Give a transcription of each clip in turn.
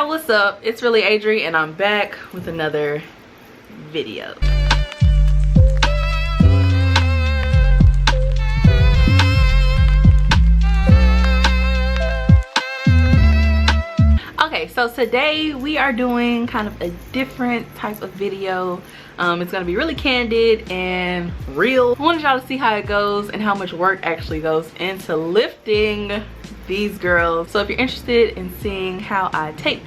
y'all, what's up? It's really Adree and I'm back with another video. Okay, so today we are doing kind of a different type of video. It's gonna be really candid and real. I wanted y'all to see how it goes and how much work actually goes into lifting these girls. So if you're interested in seeing how I tape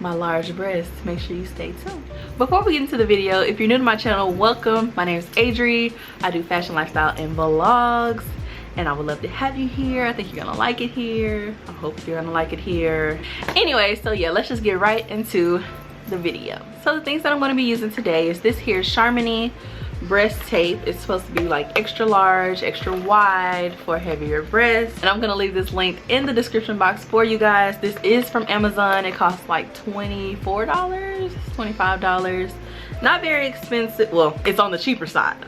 my large breasts, make sure you stay tuned. Before we get into the video, if you're new to my channel, welcome. My name is Adree. I do fashion, lifestyle, and vlogs, and I would love to have you here. I think you're gonna like it here. I hope you're gonna like it here. Anyway, so yeah, let's just get right into the video. So the things that I'm going to be using today is this here Charmony breast tape. It's supposed to be like extra large, extra wide for heavier breasts, and I'm going to leave this link in the description box for you guys. This is from Amazon. It costs like $24, $25. Not very expensive. Well, it's on the cheaper side,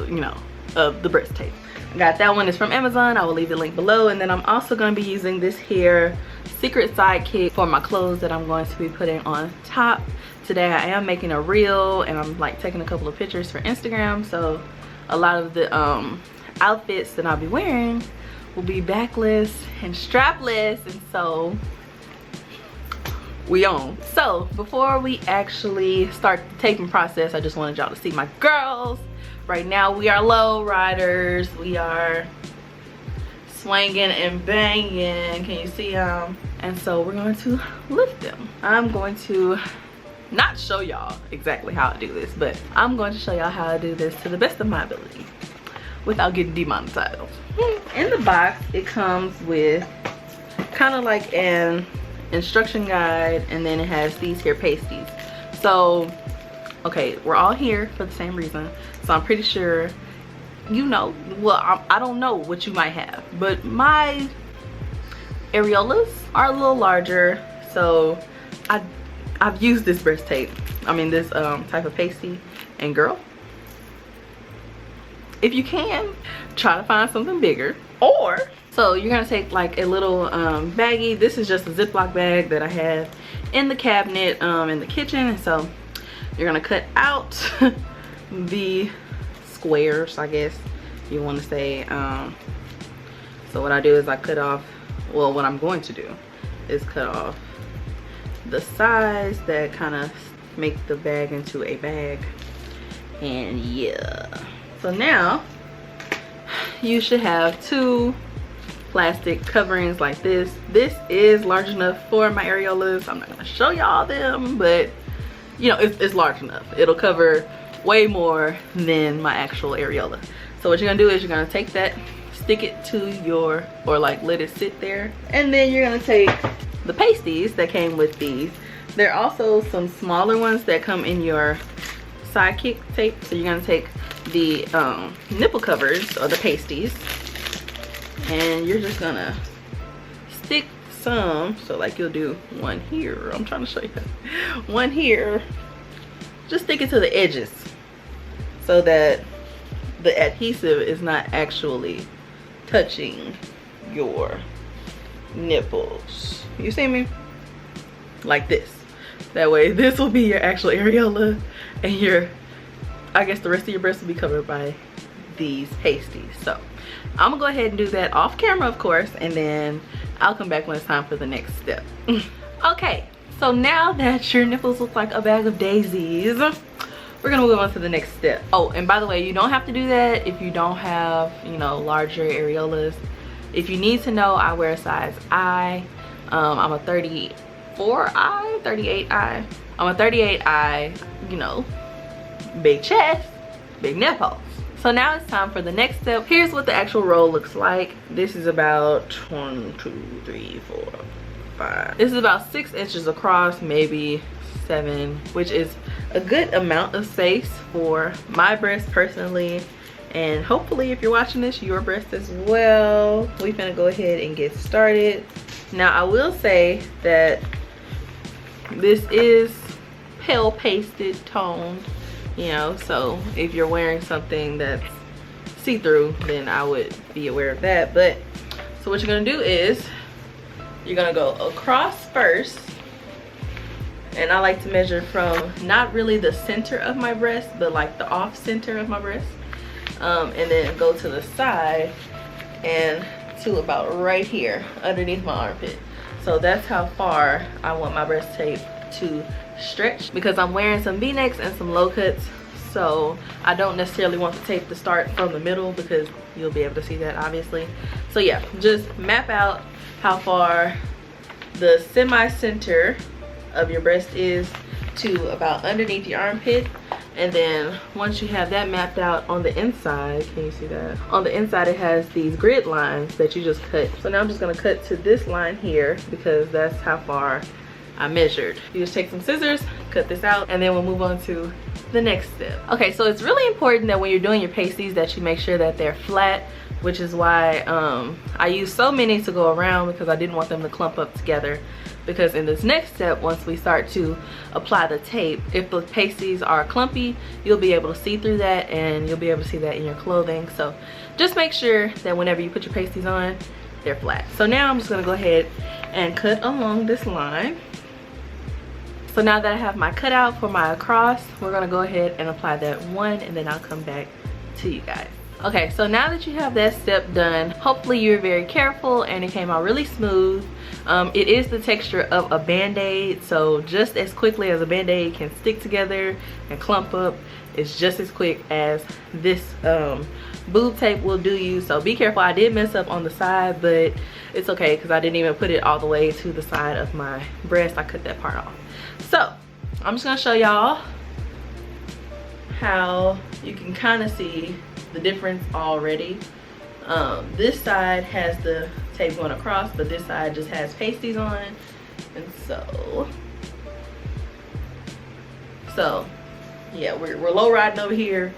you know, of the breast tape. I got that one. Is from Amazon. I will leave the link below. And then I'm also going to be using this here secret Sidekick for my clothes that I'm going to be putting on top. Today I am making a reel and I'm like taking a couple of pictures for Instagram, so a lot of the outfits that I'll be wearing will be backless and strapless, and so we on. So before we actually start the taping process, I just wanted y'all to see my girls. Right now we are low riders. We are swinging and banging. Can you see them? And so we're going to lift them. I'm going to not show y'all exactly how I do this, but I'm going to show y'all how I do this to the best of my ability without getting demonetized. In the box, it comes with kind of like an instruction guide, and then it has these here pasties. So, okay, we're all here for the same reason. So I'm pretty sure, you know, well, I don't know what you might have, but my areolas are a little larger, so I've used this breast tape, this type of pasty, and girl, if you can, try to find something bigger. Or, so you're gonna take like a little baggie. This is just a Ziploc bag that I have in the cabinet in the kitchen, and so you're gonna cut out the squares, I guess you want to say. So what I do is I cut off, well, what I'm going to do is cut off the sides that kind of make the bag into a bag, and yeah. So now you should have two plastic coverings like this. This is large enough for my areolas. I'm not gonna show y'all them, but you know, it's large enough. It'll cover way more than my actual areola. So what you're gonna do is you're gonna take that, stick it to your, or like let it sit there, and then you're gonna take the pasties that came with these. There are also some smaller ones that come in your Sidekick tape. So you're gonna take the nipple covers, or the pasties, and you're just gonna stick some, so like you'll do one here. I'm trying to show you one here. Just stick it to the edges so that the adhesive is not actually touching your nipples. You see me? Like this. That way this will be your actual areola, and your, I guess the rest of your breast will be covered by these pasties. So I'm gonna go ahead and do that off camera, of course, and then I'll come back when it's time for the next step. Okay, so now that your nipples look like a bag of daisies, we're gonna move on to the next step. Oh, and by the way, you don't have to do that if you don't have, you know, larger areolas. If you need to know, I wear a size I. I'm a 34I, 38I. I'm a 38I, you know, big chest, big nipples. So now it's time for the next step. Here's what the actual roll looks like. This is about 1, 2, 3, 4, 5. This is about 6 inches across, maybe 7, which is a good amount of space for my breast personally, and hopefully if you're watching this, your breast as well. We finna go ahead and get started. Now I will say that this is pale pasted toned, you know, so if you're wearing something that's see-through, then I would be aware of that. But so what you're gonna do is you're gonna go across first, And I like to measure from not really the center of my breast, but like the off center of my breast. And then go to the side and to about right here underneath my armpit. So that's how far I want my breast tape to stretch, because I'm wearing some v-necks and some low cuts. So I don't necessarily want the tape to start from the middle, because you'll be able to see that obviously. So yeah, just map out how far the semi-center of your breast is to about underneath your armpit. And then once you have that mapped out on the inside, can you see that? On the inside it has these grid lines that you just cut. So now I'm just gonna cut to this line here, because that's how far I measured. You just take some scissors, cut this out, and then we'll move on to the next step. Okay, so it's really important that when you're doing your pasties that you make sure that they're flat, which is why I used so many to go around, because I didn't want them to clump up together. Because in this next step, once we start to apply the tape, if the pasties are clumpy, you'll be able to see through that, and you'll be able to see that in your clothing. So just make sure that whenever you put your pasties on, they're flat. So now I'm just gonna go ahead and cut along this line. So now that I have my cutout for my across, we're gonna go ahead and apply that one, and then I'll come back to you guys. Okay, so now that you have that step done, hopefully you're very careful and it came out really smooth. It is the texture of a band-aid, so just as quickly as a band-aid can stick together and clump up, it's just as quick as this boob tape will do you. So be careful. I did mess up on the side, but it's okay, because I didn't even put it all the way to the side of my breast. I cut that part off. So I'm just gonna show y'all how you can kind of see the difference already. This side has the tape going across, but this side just has pasties on. And so yeah, we're low riding over here,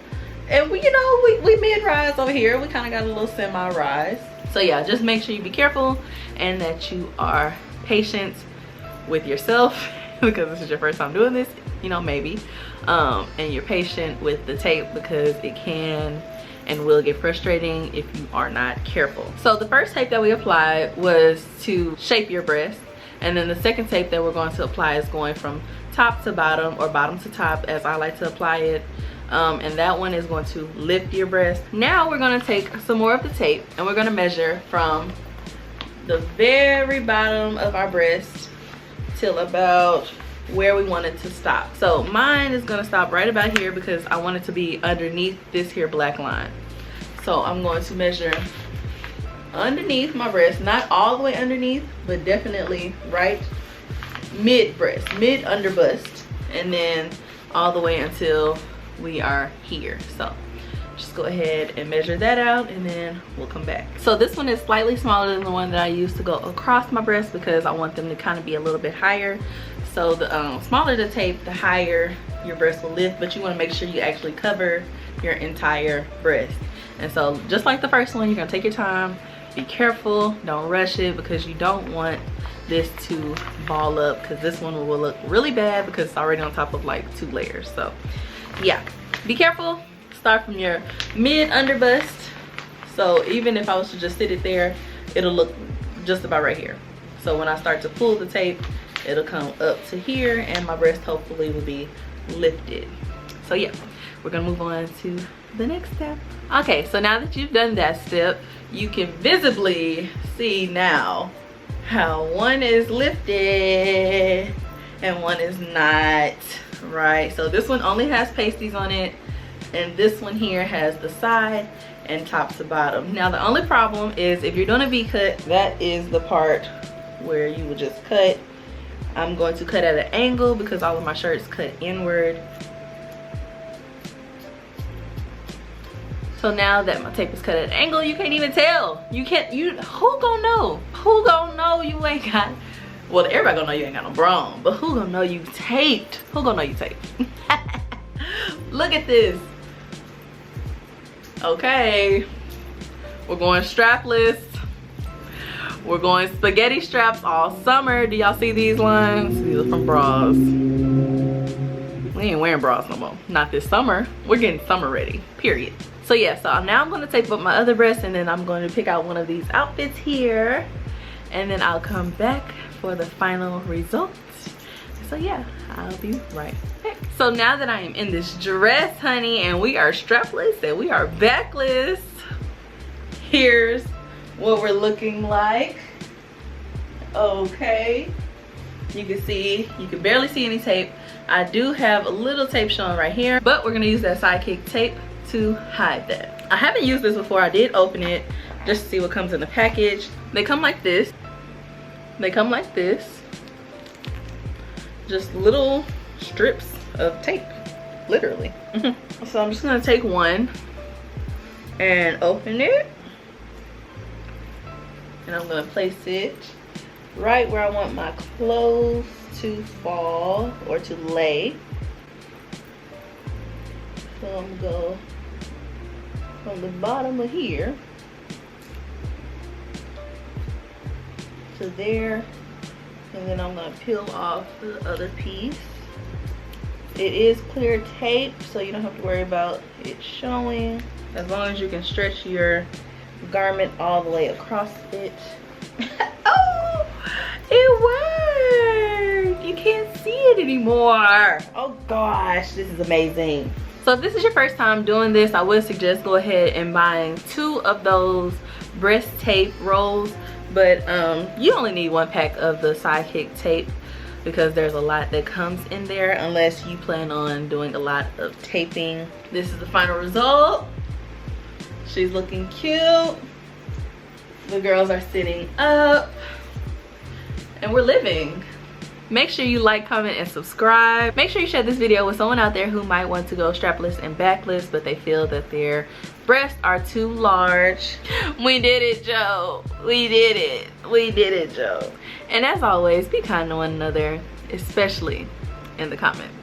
and we, you know, we mid rise over here. We kind of got a little semi rise. So yeah, just make sure you be careful and that you are patient with yourself, because this is your first time doing this, you know, maybe, and you're patient with the tape, because it can and will get frustrating if you are not careful. So the first tape that we applied was to shape your breast, and then the second tape that we're going to apply is going from top to bottom, or bottom to top as I like to apply it, and that one is going to lift your breast. Now we're going to take some more of the tape, and we're going to measure from the very bottom of our breast till about where we want it to stop. So mine is gonna stop right about here, because I want it to be underneath this here black line. So I'm going to measure underneath my breast, not all the way underneath, but definitely right mid breast, mid under bust, and then all the way until we are here. So just go ahead and measure that out, and then we'll come back. So this one is slightly smaller than the one that I used to go across my breast, because I want them to kind of be a little bit higher. So the smaller the tape, the higher your breast will lift, but you want to make sure you actually cover your entire breast. And so just like the first one, you're gonna take your time, be careful, don't rush it, because you don't want this to ball up, because this one will look really bad because it's already on top of like 2 layers. So yeah, be careful. Start from your mid under bust. So even if I was to just sit it there, it'll look just about right here. So when I start to pull the tape, it'll come up to here, and my breast hopefully will be lifted. So yeah, we're gonna move on to the next step. Okay, so now that you've done that step, you can visibly see now how one is lifted and one is not, right? So this one only has pasties on it, and this one here has the side and top to bottom. Now the only problem is if you're doing a V-cut, that is the part where you would just cut. I'm going to cut at an angle because all of my shirts cut inward. So now that my tape is cut at an angle, you can't even tell. You can't, who gonna know? Who gonna know you ain't got, well, everybody gonna know you ain't got no bra on, but who gonna know you taped? Who gonna know you taped? Look at this. Okay, we're going strapless. We're going spaghetti straps all summer. Do y'all see these lines? These are from bras. We ain't wearing bras no more. Not this summer. We're getting summer ready, period. So yeah, so now I'm gonna tape up my other breast, and then I'm going to pick out one of these outfits here, and then I'll come back for the final results. So yeah, I'll be right back. So now that I am in this dress, honey, and we are strapless and we are backless, here's what we're looking like. Okay, you can barely see any tape. I do have a little tape showing right here, but we're gonna use that Sidekick tape to hide that. I haven't used this before. I did open it just to see what comes in the package. They come like this. They come like this. Just little strips of tape, literally. So I'm just gonna take one and open it. And I'm gonna place it right where I want my clothes to fall or to lay. So I'm gonna go from the bottom of here to there, and then I'm gonna peel off the other piece. It is clear tape, so you don't have to worry about it showing, as long as you can stretch your garment all the way across it. Oh, it worked! You can't see it anymore. Oh gosh, this is amazing. So if this is your first time doing this, I would suggest go ahead and buying 2 of those breast tape rolls, but you only need 1 pack of the Sidekick tape because there's a lot that comes in there unless you plan on doing a lot of taping. This is the final result. She's looking cute. The girls are sitting up and we're living. Make sure you like, comment, and subscribe. Make sure you share this video with someone out there who might want to go strapless and backless, but they feel that their breasts are too large. We did it, Joe. We did it. We did it, Joe. And as always, be kind to one another, especially in the comments.